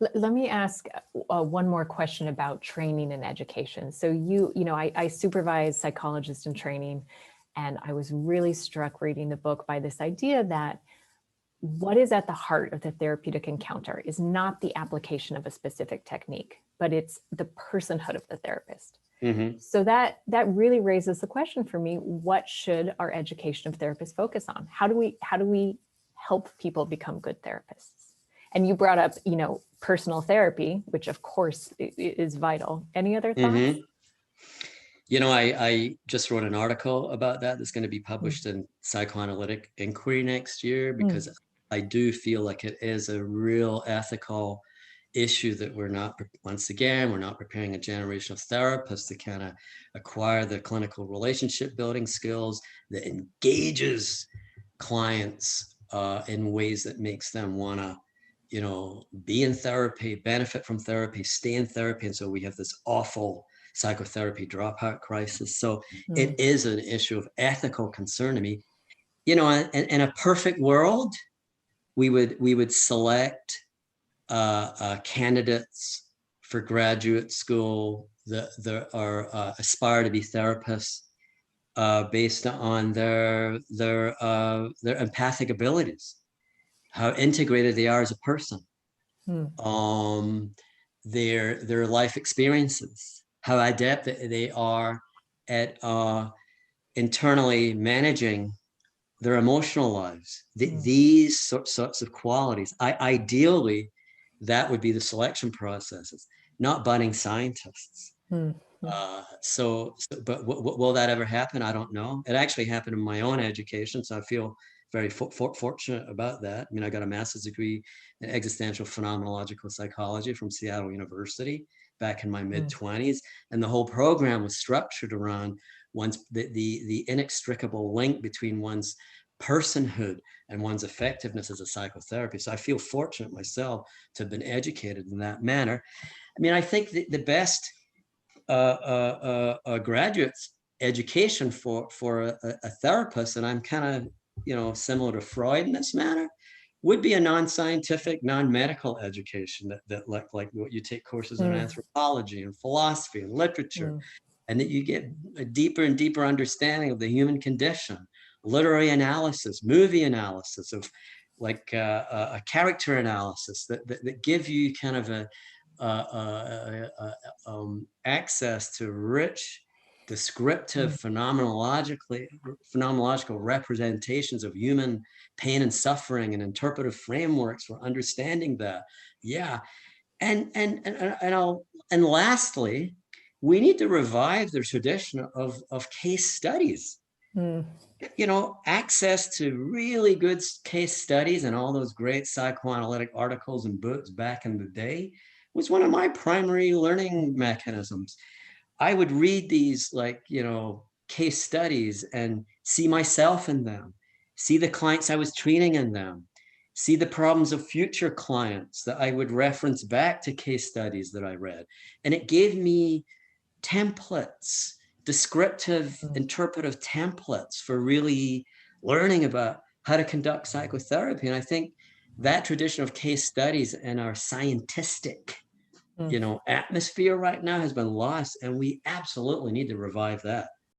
Let me ask one more question about training and education. So I supervise psychologists in training, and I was really struck reading the book by this idea that what is at the heart of the therapeutic encounter is not the application of a specific technique, but it's the personhood of the therapist. Mm-hmm. So that really raises the question for me: what should our education of therapists focus on? How do we help people become good therapists? And you brought up, personal therapy, which of course is vital. Any other thoughts? Mm-hmm. I just wrote an article about that that's going to be published in Psychoanalytic Inquiry next year, because I do feel like it is a real ethical issue that we're not preparing a generation of therapists to kind of acquire the clinical relationship building skills that engages clients in ways that makes them want to be in therapy, benefit from therapy, stay in therapy. And so we have this awful psychotherapy dropout crisis. So it is an issue of ethical concern to me. In a perfect world, we would select candidates for graduate school that are aspire to be therapists based on their empathic abilities, how integrated they are as a person, their life experiences, how adept they are at internally managing their emotional lives. These sorts of qualities, ideally, that would be the selection processes, not budding scientists. But will that ever happen? I don't know. It actually happened in my own education, so I feel very fortunate about that. I mean, I got a master's degree in existential phenomenological psychology from Seattle University back in my mid-20s, and the whole program was structured around the inextricable link between one's personhood and one's effectiveness as a psychotherapist. So I feel fortunate myself to have been educated in that manner. I mean, I think the best graduate education for a therapist, and I'm kind of similar to Freud in this manner, would be a non-scientific, non-medical education that like what you take courses in anthropology and philosophy and literature, and that you get a deeper and deeper understanding of the human condition, literary analysis, movie analysis of like a character analysis that give you kind of access to rich, descriptive, phenomenological representations of human pain and suffering, and interpretive frameworks for understanding that. Yeah, and lastly, we need to revive the tradition of case studies. Access to really good case studies and all those great psychoanalytic articles and books back in the day was one of my primary learning mechanisms. I would read these case studies and see myself in them, see the clients I was treating in them, see the problems of future clients that I would reference back to case studies that I read. And it gave me templates, descriptive, interpretive templates for really learning about how to conduct psychotherapy. And I think that tradition of case studies and our scientific, atmosphere right now has been lost, and we absolutely need to revive that.